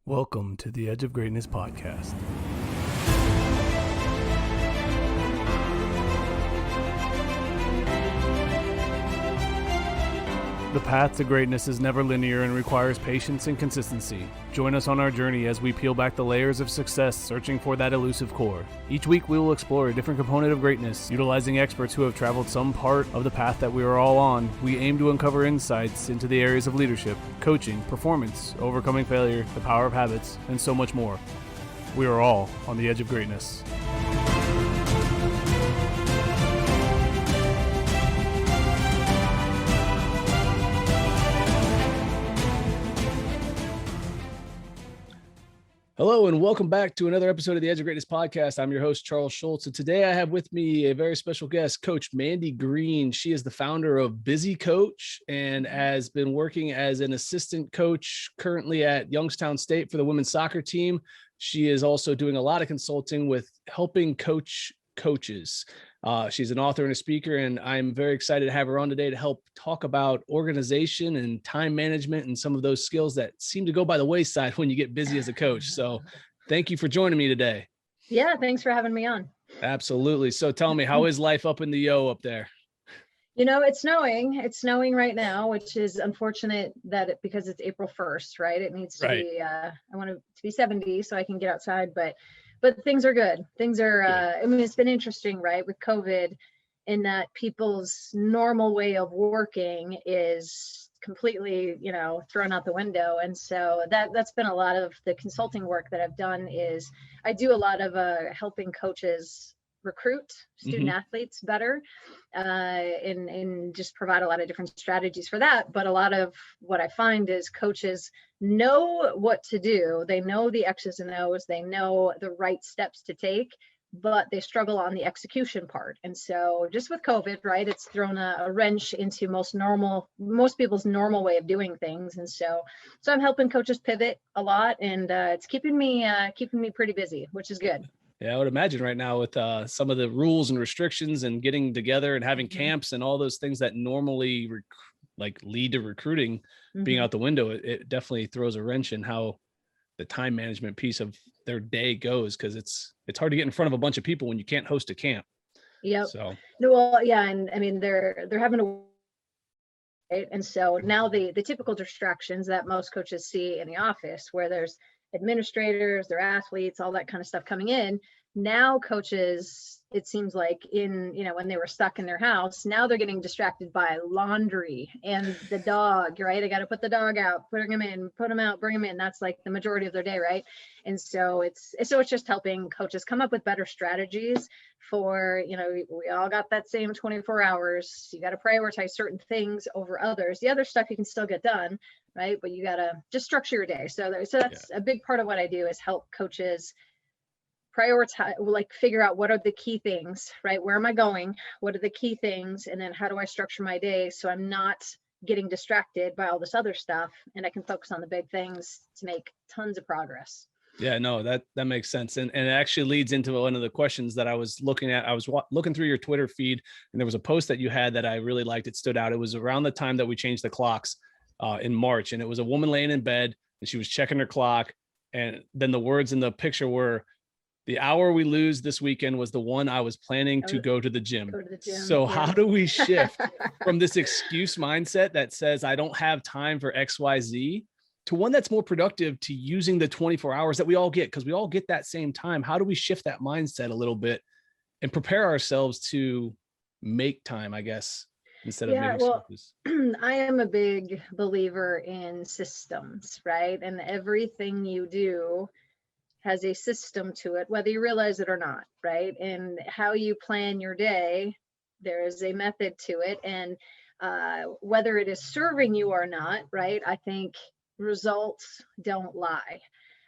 Welcome to the Edge of Greatness podcast. The path to greatness is never linear and requires patience and consistency. Join us on our journey as we peel back the layers of success, searching for that elusive core. Each week we will explore a different component of greatness, utilizing experts who have traveled some part of the path that we are all on. We aim to uncover insights into the areas of leadership, coaching, performance, overcoming failure, the power of habits, and so much more. We are all on the edge of greatness. Hello and welcome back to another episode of the Edge of Greatness podcast. I'm your host, Charles Schultz, and today I have with me a very special guest, Coach Mandy Green. She is the founder of Busy Coach and has been working as an assistant coach currently at Youngstown State for the women's soccer team. She is also doing a lot of consulting with helping coach coaches. She's an author and a speaker, and I'm very excited to have her on today to help talk about organization and time management and some of those skills that seem to go by the wayside when you get busy as a coach. So thank you for joining me today. Yeah, thanks for having me on. Absolutely. So tell me, how is life up in the Yo up there? You know, it's snowing. It's snowing right now, which is unfortunate because it's April 1st, right? It needs to be, I want it to be 70 so I can get outside, but things are good. Things are, I mean, it's been interesting, right? With COVID, in that people's normal way of working is completely, thrown out the window. And so that's been a lot of the consulting work that I've done. Is I do a lot of helping coaches recruit student athletes better, and just provide a lot of different strategies for that. But a lot of what I find is coaches know what to do. They know the X's and O's. They know the right steps to take, but they struggle on the execution part. And so just with COVID, right, it's thrown a wrench into most people's normal way of doing things. And so I'm helping coaches pivot a lot, and it's keeping me pretty busy, which is good. Yeah, I would imagine right now with some of the rules and restrictions and getting together and having camps and all those things that normally lead to recruiting being out the window, it definitely throws a wrench in how the time management piece of their day goes, because it's hard to get in front of a bunch of people when you can't host a camp. Yeah. So well, yeah, and I mean they're having to. Right? And so now the typical distractions that most coaches see in the office, where there's administrators, their athletes, all that kind of stuff coming in. Now coaches, it seems like when they were stuck in their house, now they're getting distracted by laundry and the dog, right? I got to put the dog out, put him in, put him out, bring him in. That's like the majority of their day, right? And so it's just helping coaches come up with better strategies for, we all got that same 24 hours. You got to prioritize certain things over others. The other stuff you can still get done, right? But you got to just structure your day. So that's a big part of what I do, is help coaches prioritize, figure out what are the key things, right? Where am I going? What are the key things? And then how do I structure my day so I'm not getting distracted by all this other stuff, and I can focus on the big things to make tons of progress. Yeah, no, that makes sense. And it actually leads into one of the questions that I was looking at. I was looking through your Twitter feed, and there was a post that you had that I really liked. It stood out. It was around the time that we changed the clocks in March, and it was a woman laying in bed and she was checking her clock. And then the words in the picture were, "The hour we lose this weekend was the one I was planning to go to the gym." So how do we shift from this excuse mindset that says I don't have time for XYZ to one that's more productive, to using the 24 hours that we all get, because we all get that same time? How do we shift that mindset a little bit and prepare ourselves to make time, I guess, instead of making excuses? I am a big believer in systems, right? And everything you do has a system to it, whether you realize it or not, right? And how you plan your day, there is a method to it. And whether it is serving you or not, right? I think results don't lie,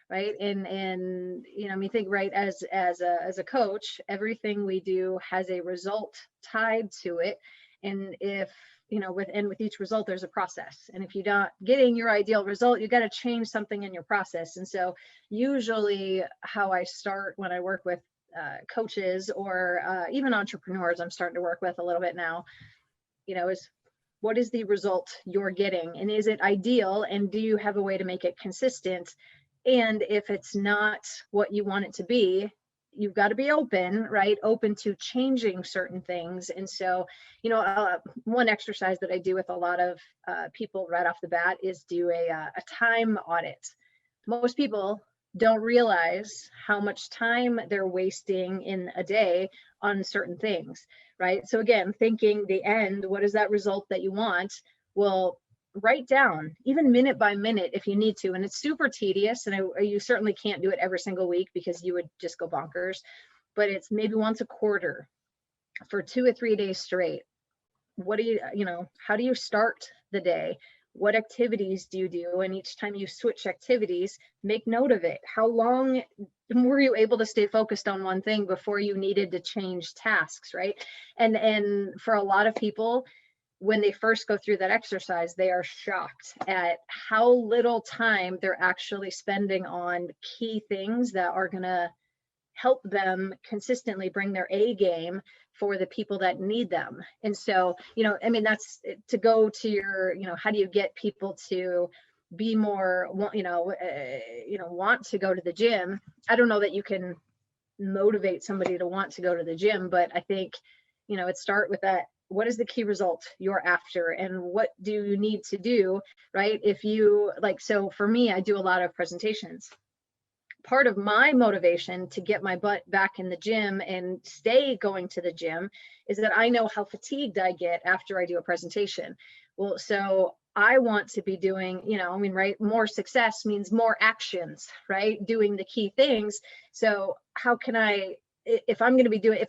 right? And I mean, think, right, as a coach, everything we do has a result tied to it. And if with each result, there's a process. And if you're not getting your ideal result, you got to change something in your process. And so usually how I start when I work with coaches or even entrepreneurs, I'm starting to work with a little bit now, is what is the result you're getting? And is it ideal? And do you have a way to make it consistent? And if it's not what you want it to be, you've got to be open, right? Open to changing certain things. And so, one exercise that I do with a lot of people right off the bat is do a time audit. Most people don't realize how much time they're wasting in a day on certain things, right? So again, thinking the end, what is that result that you want? Well, write down even minute by minute if you need to. And it's super tedious, and you certainly can't do it every single week because you would just go bonkers, but it's maybe once a quarter for 2 or 3 days straight. What do how do you start the day? What activities do you do? And each time you switch activities, make note of it. How long were you able to stay focused on one thing before you needed to change tasks, right? And for a lot of people, when they first go through that exercise, they are shocked at how little time they're actually spending on key things that are going to help them consistently bring their A game for the people that need them. And so, that's to go to your, how do you get people to be more, want to go to the gym? I don't know that you can motivate somebody to want to go to the gym, but I think, it start with that. What is the key result you're after, and what do you need to do, right? If you so for me, I do a lot of presentations. Part of my motivation to get my butt back in the gym and stay going to the gym is that I know how fatigued I get after I do a presentation. Well, so I want to be doing, right? More success means more actions, right? Doing the key things. So how can if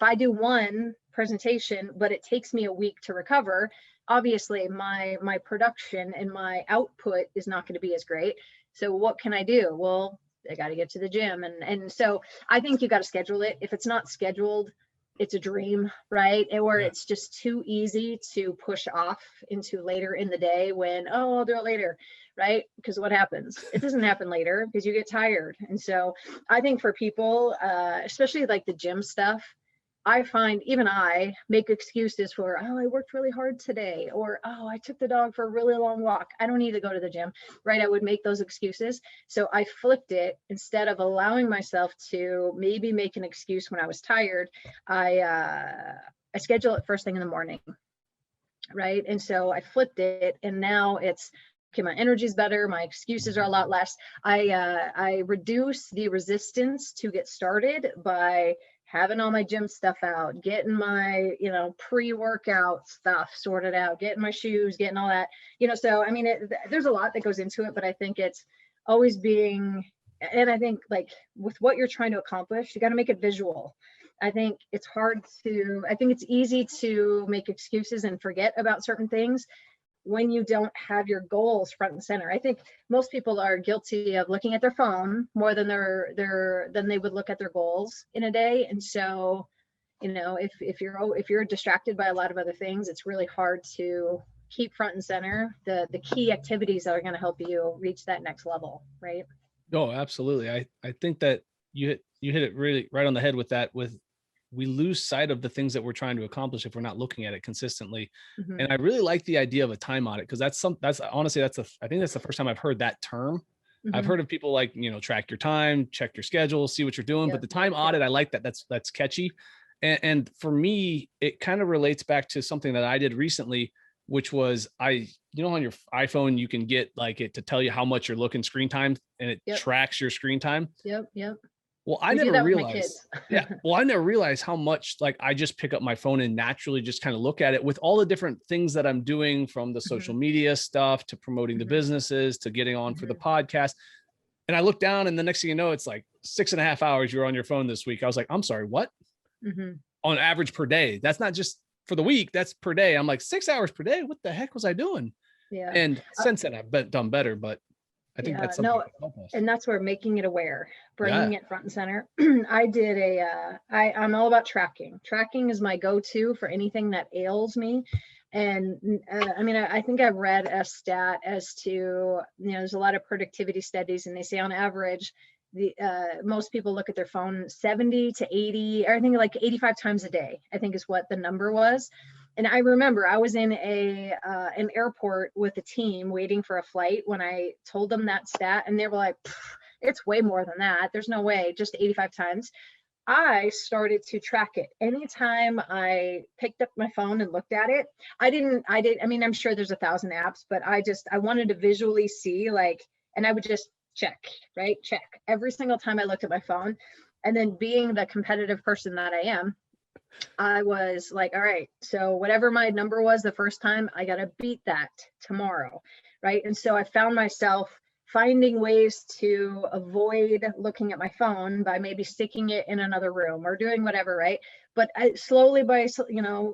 I do one presentation, but it takes me a week to recover, obviously my production and my output is not going to be as great. So what can I do? Well, I got to get to the gym. And so I think you got to schedule it. If it's not scheduled, it's a dream, right? Or it's just too easy to push off into later in the day when, I'll do it later, right? Because what happens? It doesn't happen later because you get tired. And so I think for people, especially like the gym stuff, I find even I make excuses for, I worked really hard today, or, I took the dog for a really long walk. I don't need to go to the gym, right? I would make those excuses. So I flipped it. Instead of allowing myself to maybe make an excuse when I was tired, I schedule it first thing in the morning, right? And so I flipped it, and now it's, okay, my energy's better. My excuses are a lot less. I reduce the resistance to get started by having all my gym stuff out, getting my, pre-workout stuff sorted out, getting my shoes, getting all that, so, there's a lot that goes into it, but I think it's always being, and I think with what you're trying to accomplish, you got to make it visual. I think it's easy to make excuses and forget about certain things when you don't have your goals front and center. I think most people are guilty of looking at their phone more than than they would look at their goals in a day. And so, if you're distracted by a lot of other things, it's really hard to keep front and center the key activities that are going to help you reach that next level, right? Oh, absolutely. I think that you hit it really right on the head with that. We lose sight of the things that we're trying to accomplish if we're not looking at it consistently. Mm-hmm. And I really like the idea of a time audit, because I think that's the first time I've heard that term. Mm-hmm. I've heard of people track your time, check your schedule, see what you're doing, but the time audit, I like that. That's catchy. And for me, it kind of relates back to something that I did recently, which was on your iPhone, you can get it to tell you how much you're looking screen time, and it tracks your screen time. Yep. Well, I never realized. Well, I never realized how much I just pick up my phone and naturally just kind of look at it with all the different things that I'm doing, from the social media stuff to promoting the businesses to getting on for the podcast. And I look down, and the next thing you know, it's 6.5 hours you're on your phone this week. I was like, I'm sorry, what? On average per day. That's not just for the week, that's per day. I'm like, 6 hours per day. What the heck was I doing? Yeah. And since then I've done better, but I think that's something and that's where making it aware, bringing it front and center. I'm all about tracking. Tracking is my go-to for anything that ails me. And I think I've read a stat as to, there's a lot of productivity studies, and they say on average, most people look at their phone 70 to 80, or I think 85 times a day, I think is what the number was. And I remember I was in an airport with a team waiting for a flight when I told them that stat, and they were like, it's way more than that. There's no way, just 85 times. I started to track it. Anytime I picked up my phone and looked at it, I mean, I'm sure there's 1,000 apps, but I wanted to visually see, like, and I would just check, right? Check every single time I looked at my phone. And then, being the competitive person that I am, I was like, all right, so whatever my number was the first time, I got to beat that tomorrow. Right. And so I found myself finding ways to avoid looking at my phone by maybe sticking it in another room or doing whatever. Right. But slowly, by,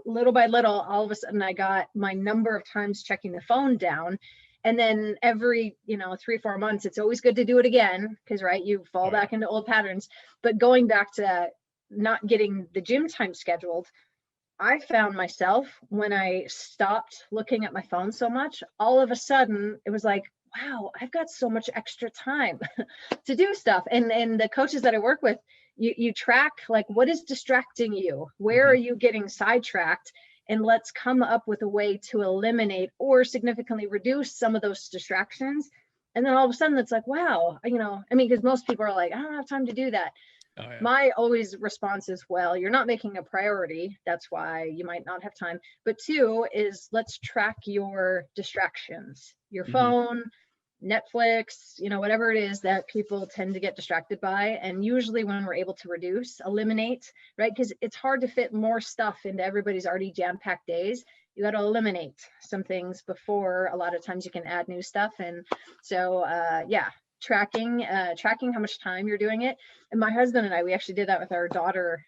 little by little, all of a sudden I got my number of times checking the phone down. And then every, 3-4 months, it's always good to do it again, because, right, you fall back into old patterns. But going back to not getting the gym time scheduled, I found myself, when I stopped looking at my phone so much, all of a sudden it was like, wow, I've got so much extra time to do stuff. And the coaches that I work with, you track, like, what is distracting you? Where are you getting sidetracked? And let's come up with a way to eliminate or significantly reduce some of those distractions. And then all of a sudden it's like, wow, I mean, because most people are like, I don't have time to do that. Oh, yeah. My always response is, well, you're not making a priority. That's why you might not have time. But 2 is, let's track your distractions, your phone, Netflix, whatever it is that people tend to get distracted by. And usually when we're able to eliminate, right? Because it's hard to fit more stuff into everybody's already jam-packed days. You got to eliminate some things before a lot of times you can add new stuff. And so, tracking how much time you're doing it. And my husband and I, we actually did that with our daughter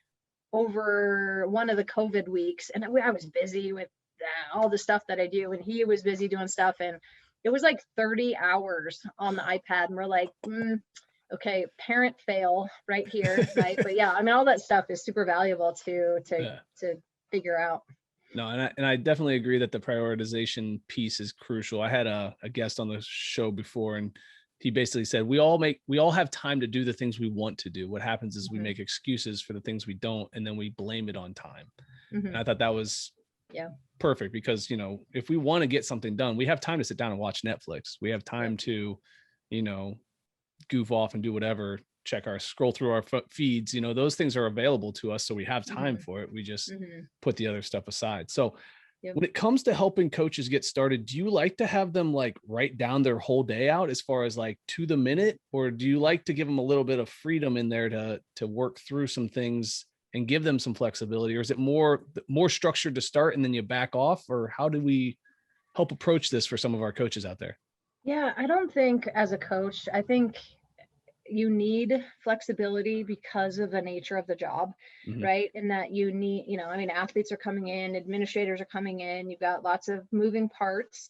over one of the COVID weeks. And I was busy with all the stuff that I do, and he was busy doing stuff. And it was like 30 hours on the iPad. And we're like, okay, parent fail right here. Right. But yeah, I mean, all that stuff is super valuable to figure out. No, and I definitely agree that the prioritization piece is crucial. I had a guest on the show before, and he basically said, we all have time to do the things we want to do. What happens is we make excuses for the things we don't, and then we blame it on time. And I thought that was perfect, because, if we want to get something done, we have time to sit down and watch Netflix. We have time to, goof off and do whatever, scroll through our feeds. Those things are available to us. So we have time for it. We just put the other stuff aside. So when it comes to helping coaches get started, do you like to have them like write down their whole day out as far as like to the minute, or do you like to give them a little bit of freedom in there to work through some things and give them some flexibility? Or is it more structured to start and then you back off? Or how do we help approach this for some of our coaches out there? Yeah, I don't think, as a coach, I think you need flexibility because of the nature of the job, right? And that you need, athletes are coming in, administrators are coming in, you've got lots of moving parts.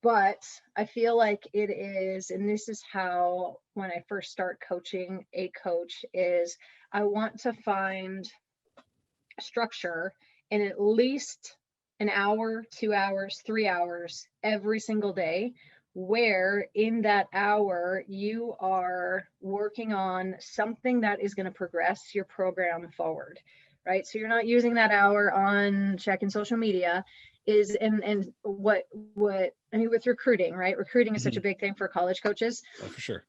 But I feel like it is, and this is how, when I first start coaching a coach, is I want to find structure in at least an hour, 2 hours, 3 hours every single day, where in that hour you are working on something that is going to progress your program forward, right? So you're not using that hour on checking social media. And what I mean, with recruiting, right? Recruiting is such a big thing for college coaches. Oh, for sure.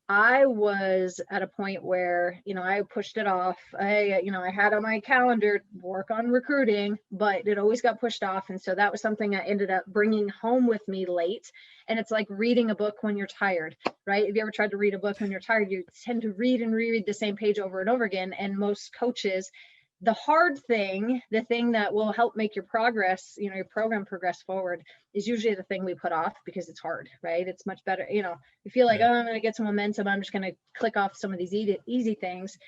I was at a point where, I pushed it off. I had on my calendar work on recruiting, but it always got pushed off. And so that was something I ended up bringing home with me late. And it's like reading a book when you're tired, right? Have you ever tried to read a book when you're tired? You tend to read and reread the same page over and over again. And most coaches, the hard thing, the thing that will help make your progress, your program progress forward, is usually the thing we put off because it's hard, right? It's much better. You feel like, oh, I'm going to get some momentum, I'm just going to click off some of these easy things.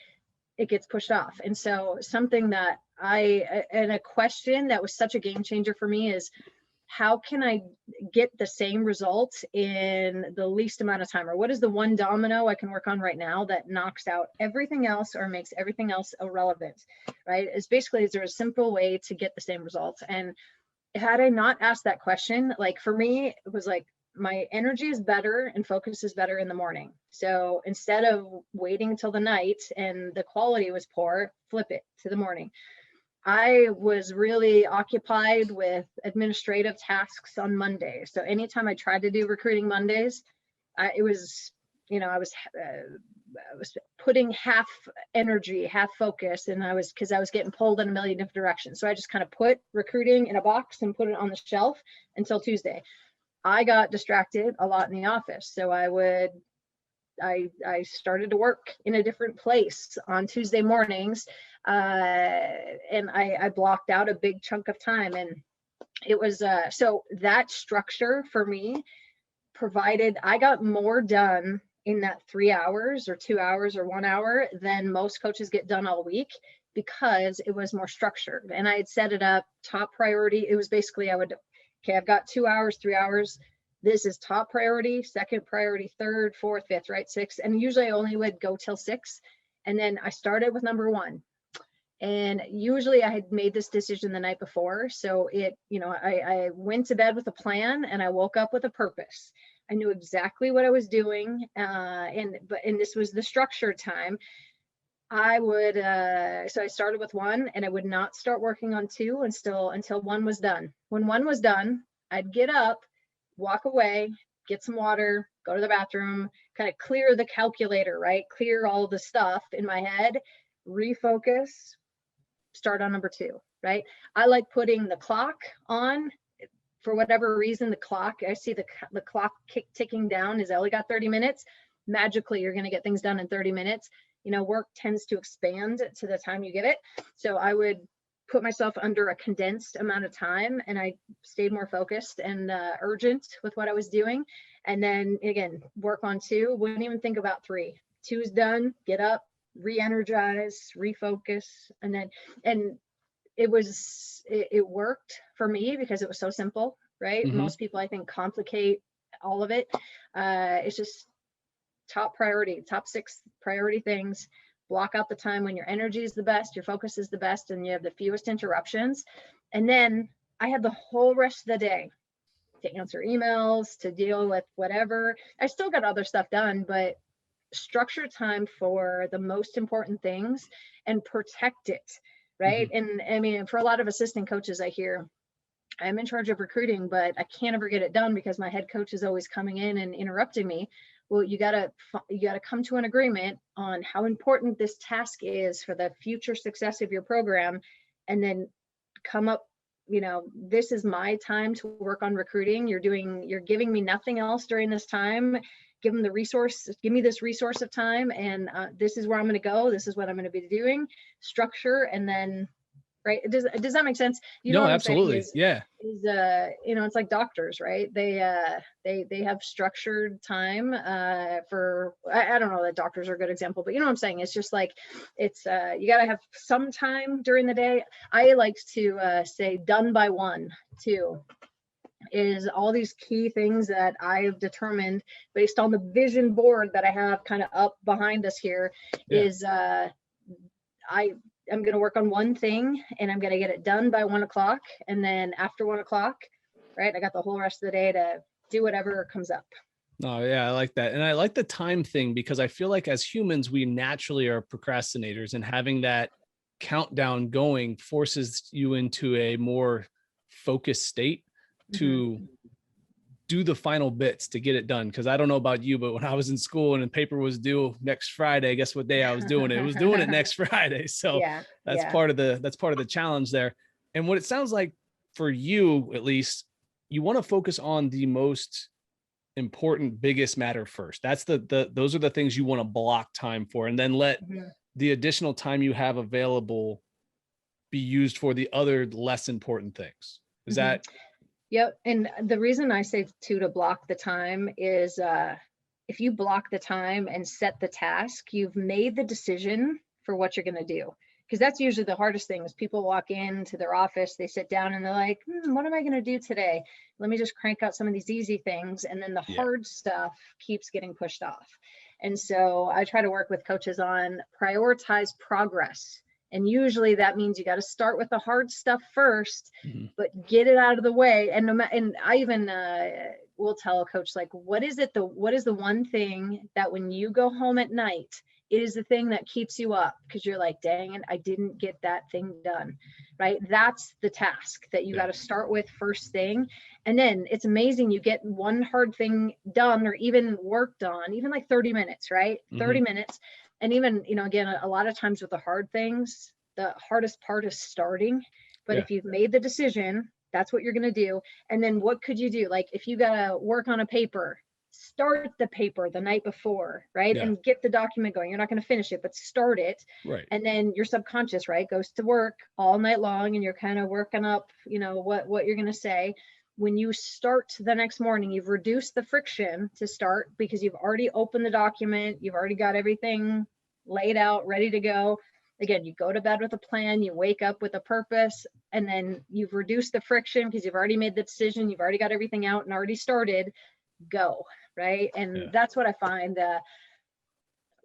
It gets pushed off. And so something that and a question that was such a game changer for me is, how can I get the same results in the least amount of time? Or what is the one domino I can work on right now that knocks out everything else or makes everything else irrelevant, right? Is there a simple way to get the same results? And had I not asked that question, like, for me, it was like, my energy is better and focus is better in the morning. So instead of waiting till the night and the quality was poor, flip it to the morning. I was really occupied with administrative tasks on Mondays. So anytime I tried to do recruiting Mondays, it was I was putting half energy, half focus, and because I was getting pulled in a million different directions. So I just kind of put recruiting in a box and put it on the shelf until Tuesday. I got distracted a lot in the office. So I started to work in a different place on Tuesday mornings. And I blocked out a big chunk of time. And it was, so that structure for me provided I got more done in that 3 hours or 2 hours or 1 hour than most coaches get done all week, because it was more structured. And I had set it up top priority. It was basically, I've got 2 hours, 3 hours. This is top priority, second priority, third, fourth, fifth, right? Six. And usually I only would go till 6. And then I started with number 1. And usually I had made this decision the night before. So I went to bed with a plan and I woke up with a purpose. I knew exactly what I was doing. And this was the structured time. So I started with 1 and I would not start working on 2 until 1 was done. When 1 was done, I'd get up, walk away, get some water, go to the bathroom, kind of clear the calculator, right? Clear all the stuff in my head, refocus, start on number 2, right? I like putting the clock on. For whatever reason, I see the clock ticking down. Is only got 30 minutes. Magically, you're going to get things done in 30 minutes. Work tends to expand to the time you give it. So I would put myself under a condensed amount of time, and I stayed more focused and urgent with what I was doing. And then again, work on 2, wouldn't even think about 3. 2 is done, get up, re-energize, refocus. And it worked for me because it was so simple, right? Mm-hmm. Most people, I think, complicate all of it. It's just top 6 priority things. Block out the time when your energy is the best, your focus is the best, and you have the fewest interruptions. And then I had the whole rest of the day to answer emails, to deal with whatever. I still got other stuff done, but structure time for the most important things and protect it, right? Mm-hmm. And I mean, for a lot of assistant coaches, I hear, I'm in charge of recruiting, but I can't ever get it done because my head coach is always coming in and interrupting me. Well, you gotta come to an agreement on how important this task is for the future success of your program, and then come up, this is my time to work on recruiting. You're giving me nothing else during this time. Give me this resource of time, and this is where I'm going to go. This is what I'm going to be doing. Structure, and then, right? Does that make sense? No, absolutely. Yeah. It's like doctors, right? They have structured time for, I don't know that doctors are a good example, but you know what I'm saying? It's just like, it's you got to have some time during the day. I like to say done by 1, 2. Is all these key things that I've determined based on the vision board that I have kind of up behind us here. Yeah. Is I'm going to work on one thing and I'm going to get it done by 1 o'clock. And then after 1 o'clock, right, I got the whole rest of the day to do whatever comes up. Oh yeah, I like that. And I like the time thing, because I feel like as humans, we naturally are procrastinators, and having that countdown going forces you into a more focused state to do the final bits to get it done. Cause I don't know about you, but when I was in school and the paper was due next Friday, guess what day I was doing it? It was doing it next Friday. So that's part of the challenge there. And what it sounds like for you, at least, you want to focus on the most important, biggest matter first. That's those are the things you want to block time for, and then let the additional time you have available be used for the other less important things. Is that? Yep. And the reason I say to block the time is if you block the time and set the task, you've made the decision for what you're going to do. Because that's usually the hardest thing is people walk into their office, they sit down and they're like, what am I going to do today? Let me just crank out some of these easy things. And then the hard stuff keeps getting pushed off. And so I try to work with coaches on prioritize progress. And usually that means you got to start with the hard stuff first, but get it out of the way. And I even will tell a coach, like, what is the one thing that when you go home at night, is the thing that keeps you up because you're like, dang it, I didn't get that thing done, right? That's the task that you got to start with first thing. And then it's amazing. You get one hard thing done or even worked on, even like 30 minutes, right? 30 minutes. And even, again, a lot of times with the hard things, the hardest part is starting. But if you've made the decision, that's what you're going to do. And then what could you do? Like if you got to work on a paper, start the paper the night before, right? And get the document going. You're not going to finish it, but start it. Right. And then your subconscious, right, goes to work all night long and you're kind of working up, what you're going to say. When you start the next morning, you've reduced the friction to start because you've already opened the document. You've already got everything laid out, ready to go. Again, you go to bed with a plan, you wake up with a purpose, and then you've reduced the friction because you've already made the decision. You've already got everything out and already started. Go. Right. And that's what I find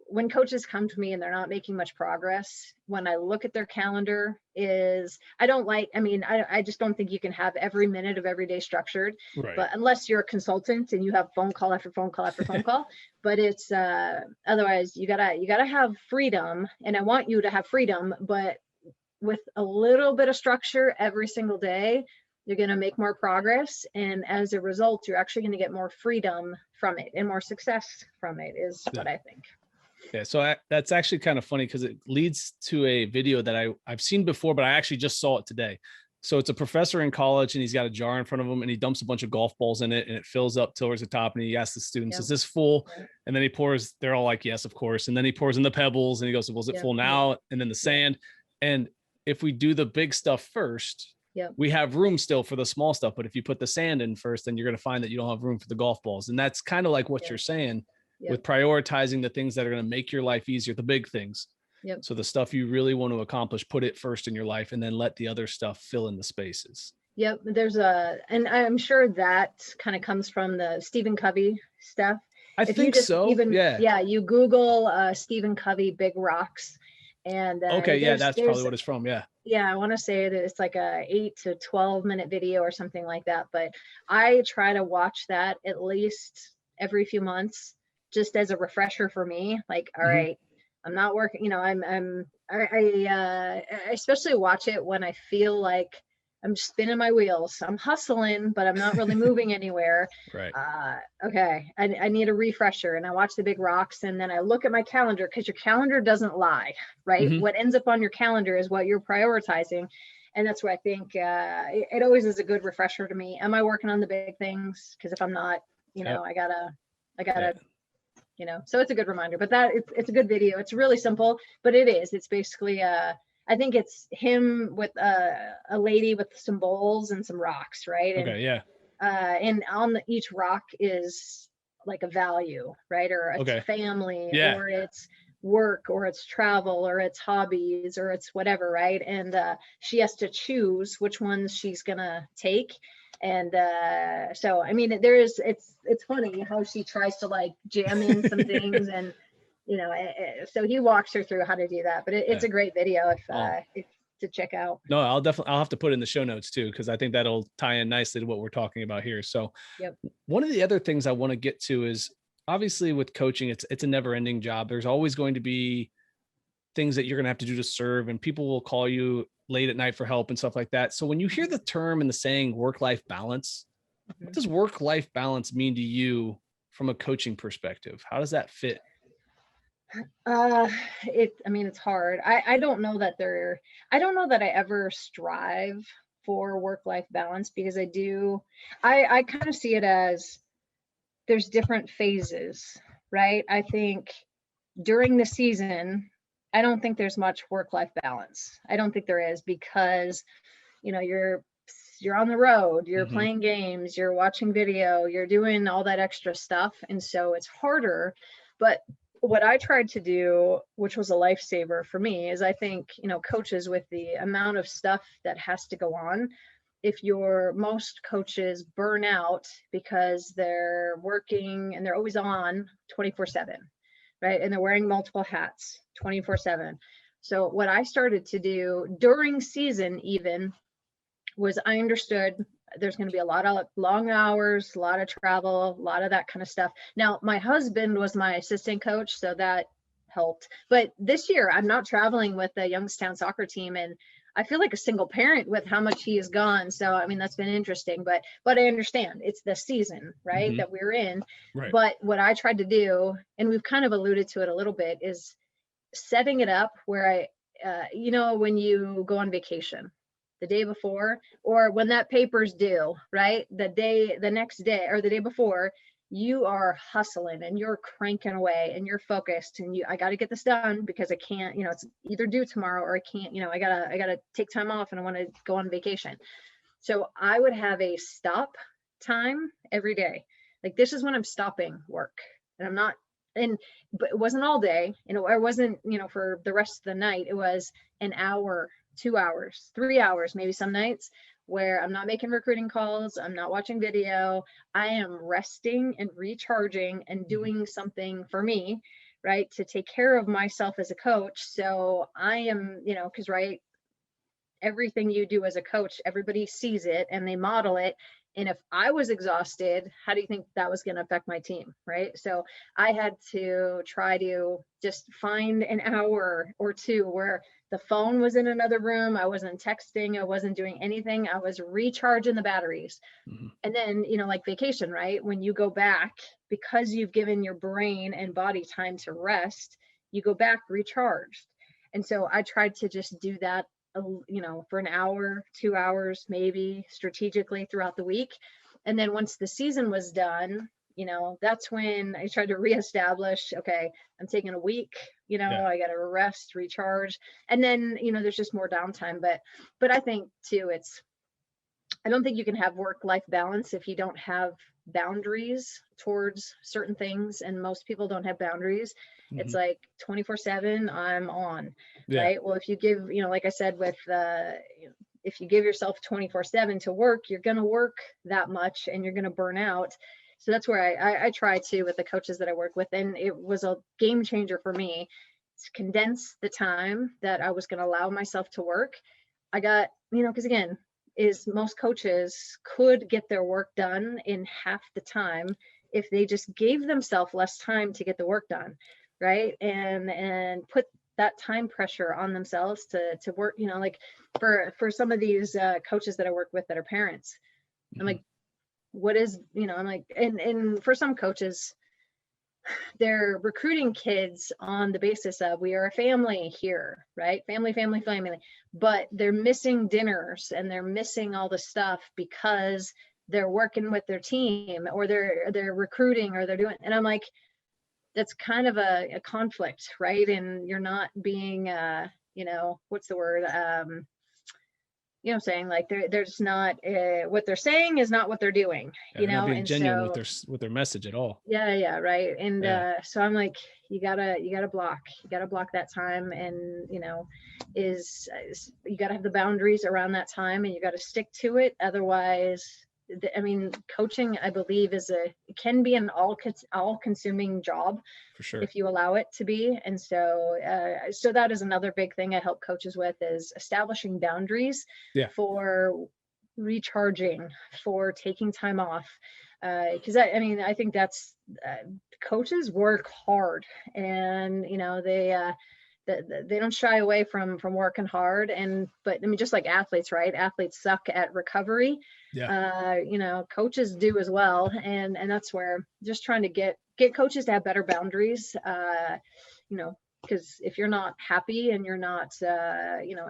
when coaches come to me and they're not making much progress, when I look at their calendar is I just don't think you can have every minute of every day structured, but unless you're a consultant and you have phone call after phone call after phone call, but it's otherwise you gotta have freedom. And I want you to have freedom, but with a little bit of structure every single day, you're going to make more progress. And as a result, you're actually going to get more freedom from it and more success from it is what I think. Yeah. So that's actually kind of funny because it leads to a video that I've seen before, but I actually just saw it today. So it's a professor in college and he's got a jar in front of him and he dumps a bunch of golf balls in it and it fills up towards the top. And he asks the students, is this full? And then he pours, they're all like, yes, of course. And then he pours in the pebbles and he goes, well, is it full now? And then the sand. And if we do the big stuff first, we have room still for the small stuff. But if you put the sand in first, then you're going to find that you don't have room for the golf balls. And that's kind of like what you're saying with prioritizing the things that are going to make your life easier, the big things. So the stuff you really want to accomplish, put it first in your life and then let the other stuff fill in the spaces. And I'm sure that kind of comes from the Stephen Covey stuff. I think so. You Google Stephen Covey, big rocks. And that's probably what it's from. I want to say that it's like a 8 to 12 minute video or something like that. But I try to watch that at least every few months, just as a refresher for me. Like, all right, I'm not working. I especially watch it when I feel like I'm spinning my wheels. I'm hustling, but I'm not really moving anywhere. I need a refresher. And I watch the big rocks and then I look at my calendar because your calendar doesn't lie, right? What ends up on your calendar is what you're prioritizing. And that's where I think it always is a good refresher to me. Am I working on the big things? Because if I'm not, I gotta, so it's a good reminder, but it's a good video. It's really simple, but it's basically, I think it's him with a lady with some bowls and some rocks, right? And on each rock is like a value, right? Or it's family, or it's work, or it's travel, or it's hobbies, or it's whatever, right? And she has to choose which ones she's gonna take. And so, I mean, it's funny how she tries to like jam in some things and so he walks her through how to do that, but it's a great video if to check out. No, I'll have to put it in the show notes too, because I think that'll tie in nicely to what we're talking about here. So one of the other things I want to get to is obviously with coaching, it's a never ending job. There's always going to be things that you're going to have to do to serve, and people will call you late at night for help and stuff like that. So when you hear the term and the saying work-life balance, what does work-life balance mean to you from a coaching perspective? How does that fit? It's hard. I don't know that I ever strive for work-life balance because I kind of see it as there's different phases, right? I think during the season, I don't think there's much work-life balance. I don't think there is because, you're on the road, you're playing games, you're watching video, you're doing all that extra stuff. And so it's harder. But what I tried to do, which was a lifesaver for me, is I think, coaches with the amount of stuff that has to go on, if most coaches burn out because they're working and they're always on 24/7, right? And they're wearing multiple hats 24/7. So what I started to do during season even was I understood there's going to be a lot of long hours, a lot of travel, a lot of that kind of stuff. Now, my husband was my assistant coach, so that helped. But this year I'm not traveling with the Youngstown soccer team, and I feel like a single parent with how much he has gone. So, I mean, that's been interesting, but I understand it's the season, right, that we're in. Right. But what I tried to do, and we've kind of alluded to it a little bit, is setting it up where when you go on vacation the day before, or when that paper's due, right? The next day or the day before, you are hustling and you're cranking away and you're focused and I got to get this done because I can't, it's either due tomorrow or I can't, I gotta take time off and I want to go on vacation. So I would have a stop time every day. Like, this is when I'm stopping work, and I'm not, but it wasn't all day, it wasn't, for the rest of the night. It was an hour, 2 hours, 3 hours, maybe some nights, where I'm not making recruiting calls. I'm not watching video. I am resting and recharging and doing something for me, right, to take care of myself as a coach. So I am, because, right, everything you do as a coach, everybody sees it and they model it. And if I was exhausted, how do you think that was going to affect my team? Right. So I had to try to just find an hour or two where the phone was in another room. I wasn't texting. I wasn't doing anything. I was recharging the batteries. And then, like vacation, right? When you go back, because you've given your brain and body time to rest, you go back recharged. And so I tried to just do that, for an hour, 2 hours, maybe strategically throughout the week. And then once the season was done, that's when I tried to reestablish, okay, I'm taking a week, I got to rest, recharge. And then, there's just more downtime. But I think too, I don't think you can have work-life balance if you don't have boundaries towards certain things. And most people don't have boundaries. It's like 24/7, I'm on, right? Well, if you give, like I said, if you give yourself 24/7 to work, you're going to work that much and you're going to burn out. So that's where I try to, with the coaches that I work with. And it was a game changer for me to condense the time that I was going to allow myself to work. I got, because again, most coaches could get their work done in half the time if they just gave themselves less time to get the work done, right? And put that time pressure on themselves to work, like for some of these coaches that I work with that are parents. I'm like, what is, I'm like, and for some coaches, they're recruiting kids on the basis of, we are a family here, right? Family, but they're missing dinners and they're missing all the stuff because they're working with their team, or they're recruiting, or they're doing, and I'm like, that's kind of a conflict, right? And you're not being, what's the word? I'm saying, like, they're just not, what they're saying is not what they're doing, They're not being and genuine so, with their message at all. yeah, right. And so I'm like, you gotta block that time, and is you gotta have the boundaries around that time, and you gotta stick to it. Otherwise, coaching, I believe, it can be an all consuming job, for sure, if you allow it to be. And so that is another big thing I help coaches with, is establishing boundaries for recharging, for taking time off. Because I think that's, coaches work hard, and they don't shy away from working hard. But just like athletes, right? Athletes suck at recovery. Coaches do as well. And that's where just trying to get coaches to have better boundaries, because if you're not happy and you're not,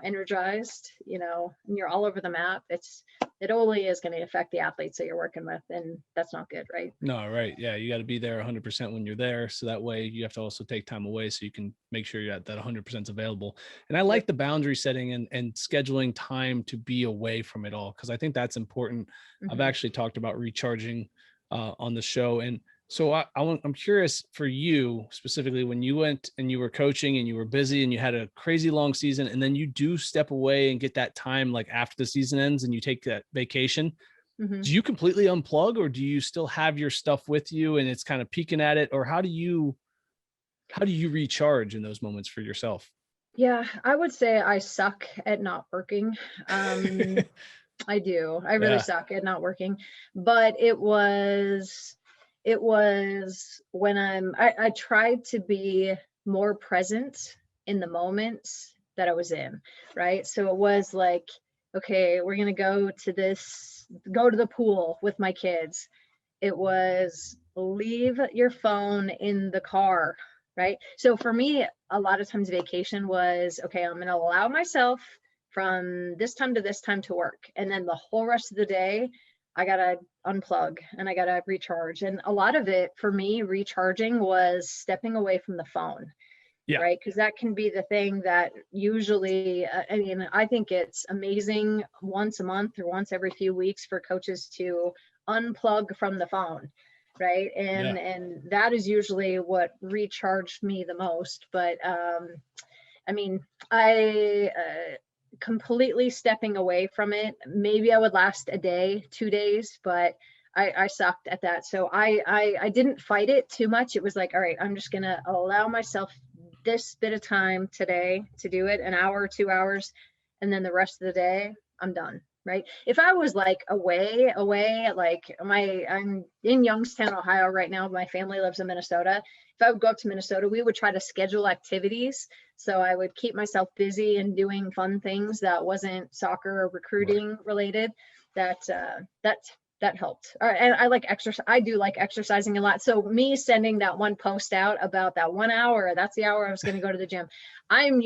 energized, and you're all over the map, it only is going to affect the athletes that you're working with. And that's not good, right? No, right. Yeah. You got to be there 100% when you're there. So that way you have to also take time away so you can make sure you're at that 100% available. And I like the boundary setting and scheduling time to be away from it all, because I think that's important. I've actually talked about recharging on the show. And so I'm curious for you specifically, when you went and you were coaching and you were busy and you had a crazy long season, and then you do step away and get that time, like after the season ends, and you take that vacation. Do you completely unplug, or do you still have your stuff with you and it's kind of peeking at it? Or how do you recharge in those moments for yourself? Yeah, I would say I suck at not working. I do. I really suck at not working. But it was when I tried to be more present in the moments that I was in, right? So it was like, okay, we're going to go to the pool with my kids. It was leave your phone in the car, right? So for me, a lot of times vacation was, okay, I'm going to allow myself from this time to this time to work. And then the whole rest of the day, I got to unplug and I got to recharge. And a lot of it for me, recharging was stepping away from the phone. Yeah. Right. Because that can be the thing that usually, I mean, I think it's amazing once a month or once every few weeks for coaches to unplug from the phone. Right. And that is usually what recharged me the most. But I mean, I completely stepping away from it. Maybe I would last a day, 2 days, but I sucked at that. So I didn't fight it too much. It was like, all right, I'm just going to allow myself this bit of time today to do it, an hour, 2 hours, and then the rest of the day, I'm done. Right. If I was like away, like I'm in Youngstown, Ohio right now. My family lives in Minnesota. If I would go up to Minnesota, we would try to schedule activities. So I would keep myself busy and doing fun things that wasn't soccer or recruiting related. That helped. And I like exercise. I do like exercising a lot. So me sending that one post out about that 1 hour, that's the hour I was going to go to the gym. I'm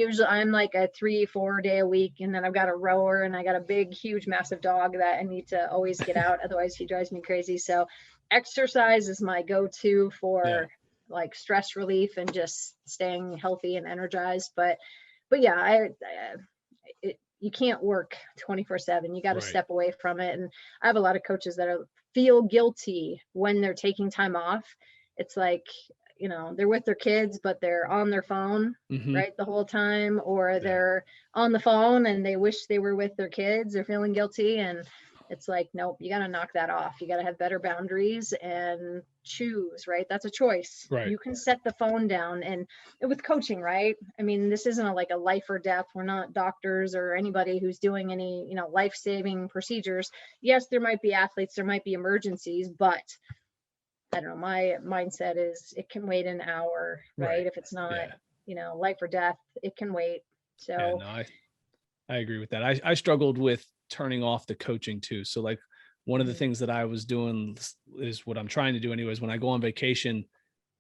like a 3-4 day a week. And then I've got a rower and I got a big, huge, massive dog that I need to always get out. Otherwise he drives me crazy. So exercise is my go-to for like stress relief and just staying healthy and energized. But yeah, you can't work 24/7. You got to step away from it. And I have a lot of coaches that feel guilty when they're taking time off. It's like, they're with their kids, but they're on their phone, right, the whole time, or they're on the phone and they wish they were with their kids. They're feeling guilty. And it's like, nope, you got to knock that off. You got to have better boundaries and choose, right? That's a choice. Right. You can set the phone down. And with coaching, right? I mean, this isn't like a life or death. We're not doctors or anybody who's doing any, life-saving procedures. Yes, there might be athletes, there might be emergencies, but I don't know, my mindset is it can wait an hour, right? If it's not, life or death, it can wait. So I agree with that. I struggled with turning off the coaching too. So like one of the things that I was doing is what I'm trying to do anyways, when I go on vacation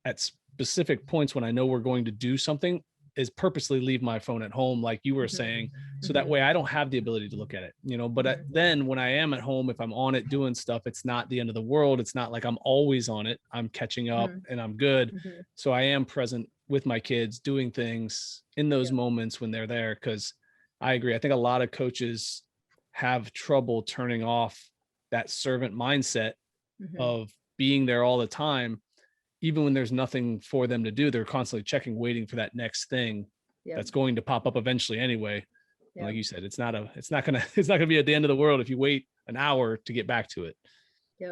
at specific points, when I know we're going to do something, is purposely leave my phone at home, like you were saying, so that way I don't have the ability to look at it, but then when I am at home, if I'm on it doing stuff, it's not the end of the world. It's not like I'm always on it. I'm catching up and I'm good. So I am present with my kids doing things in those moments when they're there. Cause I agree. I think a lot of coaches have trouble turning off that servant mindset of being there all the time. Even when there's nothing for them to do, they're constantly checking, waiting for that next thing that's going to pop up eventually anyway. Like you said, it's not gonna be at the end of the world if you wait an hour to get back to it.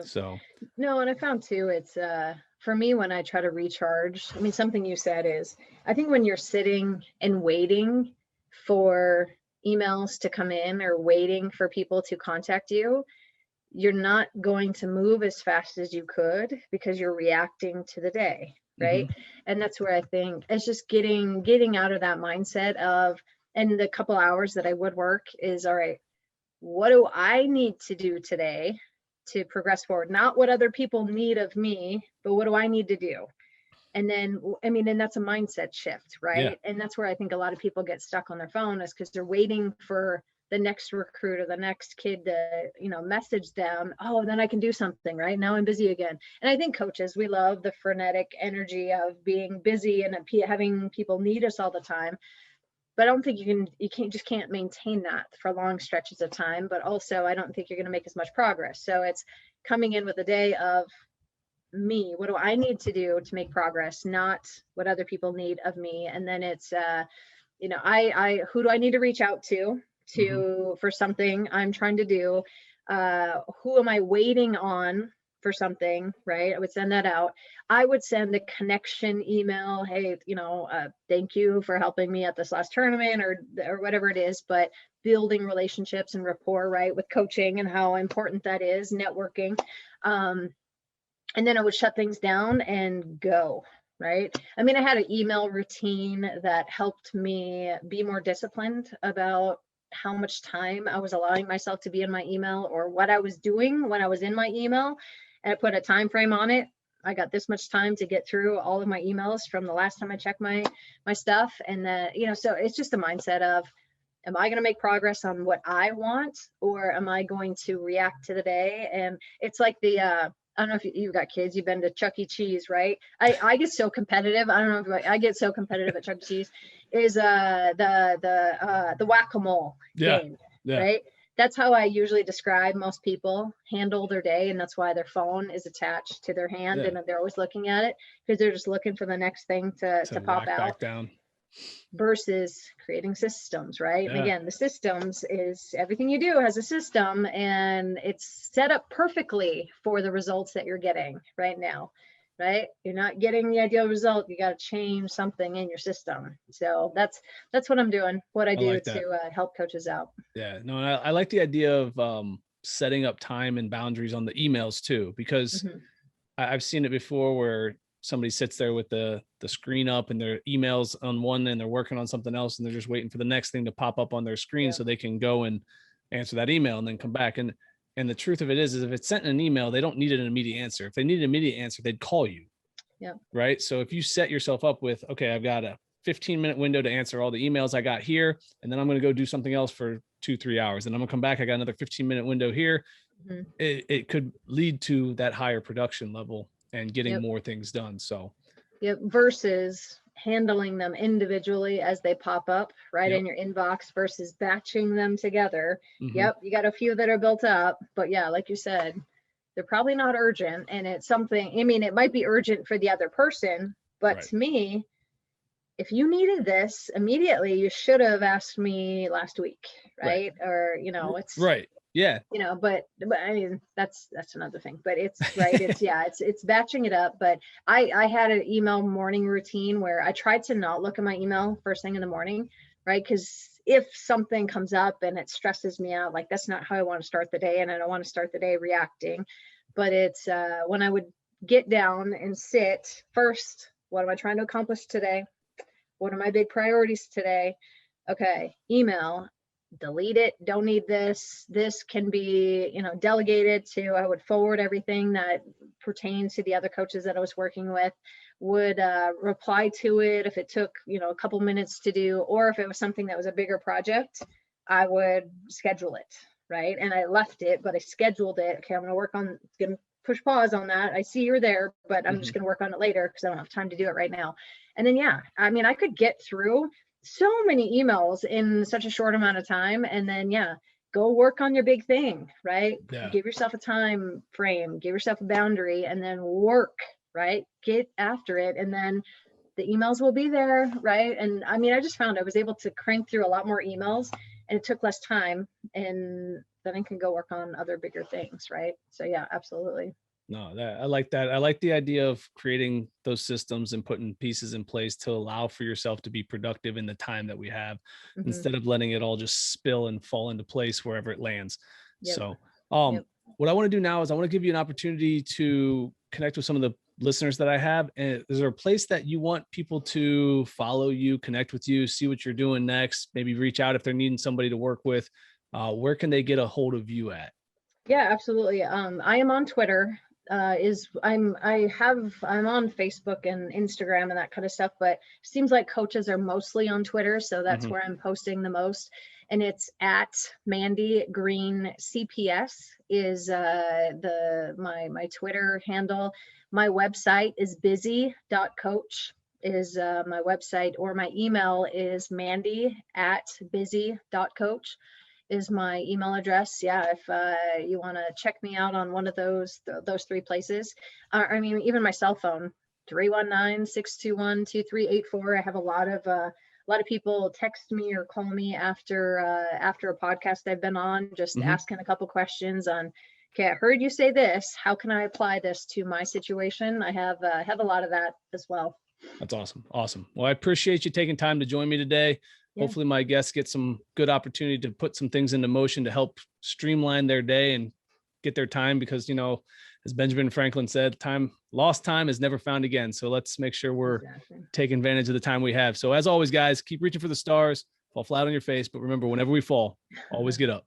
So no, and I found too, it's for me, when I try to recharge, I mean, something you said is, I think when you're sitting and waiting for emails to come in or waiting for people to contact you, you're not going to move as fast as you could because you're reacting to the day, right? And that's where I think it's just getting out of that mindset of, and the couple hours that I would work is, all right, what do I need to do today to progress forward? Not what other people need of me, but what do I need to do? And then, I mean, and that's a mindset shift, right? And that's where I think a lot of people get stuck on their phone, is because they're waiting for the next recruit or the next kid to, message them. Oh, then I can do something, right? Now I'm busy again. And I think coaches, we love the frenetic energy of being busy and having people need us all the time. But I don't think you can't maintain that for long stretches of time. But also, I don't think you're going to make as much progress. So it's coming in with a day of me. What do I need to do to make progress? Not what other people need of me. And then it's, who do I need to reach out to for something I'm trying to do? Who am I waiting on for something, right? I would send that out. I would send the connection email. Hey, thank you for helping me at this last tournament or whatever it is, but building relationships and rapport, right? With coaching and how important that is, networking. And then I would shut things down and go, right? I mean, I had an email routine that helped me be more disciplined about how much time I was allowing myself to be in my email or what I was doing when I was in my email. And I put a time frame on it. I got this much time to get through all of my emails from the last time I checked my stuff. And then, so it's just a mindset of, am I going to make progress on what I want, or am I going to react to the day? And it's like I don't know if you've got kids, you've been to Chuck E. Cheese, right? I get so competitive. I don't know if I get so competitive at Chuck E. Cheese is the whack-a-mole game, right? That's how I usually describe most people handle their day. And that's why their phone is attached to their hand and they're always looking at it because they're just looking for the next thing to pop out. Back down. Versus creating systems, right? And again, the systems is everything you do has a system and it's set up perfectly for the results that you're getting right now, right? You're not getting the ideal result. You got to change something in your system. So that's what I'm doing, what I do like to help coaches out. Yeah, no, I like the idea of setting up time and boundaries on the emails too, because I've seen it before where somebody sits there with the screen up and their emails on one and they're working on something else and they're just waiting for the next thing to pop up on their screen so they can go and answer that email and then come back. And the truth of it is if it's sent in an email, they don't need an immediate answer. If they need an immediate answer, they'd call you. Yeah. Right. So if you set yourself up with, okay, I've got a 15-minute window to answer all the emails I got here, and then I'm going to go do something else for 2-3 hours. And I'm gonna come back. I got another 15-minute window here. It could lead to that higher production level and getting more things done. So versus handling them individually as they pop up right in your inbox versus batching them together. You got a few that are built up, but yeah, like you said, they're probably not urgent. And it's something, I mean, it might be urgent for the other person, but to me, if you needed this immediately, you should have asked me last week, right? Or, it's right. Yeah. But I mean, that's another thing, but it's right. It's batching it up. But I had an email morning routine where I tried to not look at my email first thing in the morning, right? Because if something comes up and it stresses me out, like that's not how I want to start the day. And I don't want to start the day reacting, but it's when I would get down and sit first, what am I trying to accomplish today? What are my big priorities today? Okay, email. Delete it, don't need this can be delegated to. I would forward everything that pertains to the other coaches that I was working with, would reply to it if it took a couple minutes to do, or if it was something that was a bigger project, I would schedule it, right? And I left it, but I scheduled it. Okay, I'm gonna push pause on that. I see you're there, but I'm just gonna work on it later because I don't have time to do it right now. And then I mean, I could get through so many emails in such a short amount of time, and then go work on your big thing, right? Give yourself a time frame, give yourself a boundary, and then work, right? Get after it, and then the emails will be there, right? And I mean, I just found I was able to crank through a lot more emails and it took less time, and then I can go work on other bigger things, right? So yeah, absolutely. No, I like that. I like the idea of creating those systems and putting pieces in place to allow for yourself to be productive in the time that we have, instead of letting it all just spill and fall into place wherever it lands. So, what I want to do now is I want to give you an opportunity to connect with some of the listeners that I have. And is there a place that you want people to follow you, connect with you, see what you're doing next, maybe reach out if they're needing somebody to work with? Where can they get a hold of you at? Yeah, absolutely. I am on Twitter. I'm on Facebook and Instagram and that kind of stuff, but it seems like coaches are mostly on Twitter, so that's where I'm posting the most. And it's at Mandy Green CPS is my Twitter handle. My website is busy.coach is my website, or my email is mandy@busy.coach. is my email address. Yeah, if you want to check me out on one of those three places. I mean, even my cell phone, 319-621-2384. I have a lot of people text me or call me after a podcast I've been on, just asking a couple questions on, okay, I heard you say this. How can I apply this to my situation? I have a lot of that as well. That's awesome. Awesome. Well, I appreciate you taking time to join me today. Hopefully my guests get some good opportunity to put some things into motion to help streamline their day and get their time, because, as Benjamin Franklin said, lost time is never found again. So let's make sure we're taking advantage of the time we have. So as always, guys, keep reaching for the stars, fall flat on your face. But remember, whenever we fall, always get up.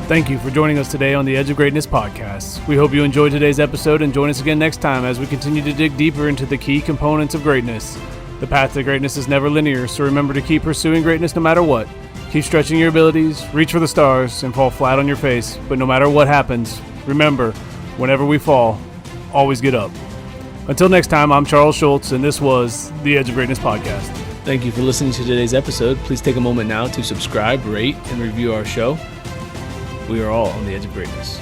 Thank you for joining us today on the Edge of Greatness podcast. We hope you enjoyed today's episode and join us again next time as we continue to dig deeper into the key components of greatness. The path to greatness is never linear, so remember to keep pursuing greatness no matter what. Keep stretching your abilities, reach for the stars, and fall flat on your face. But no matter what happens, remember, whenever we fall, always get up. Until next time, I'm Charles Schultz, and this was the Edge of Greatness podcast. Thank you for listening to today's episode. Please take a moment now to subscribe, rate, and review our show. We are all on the edge of greatness.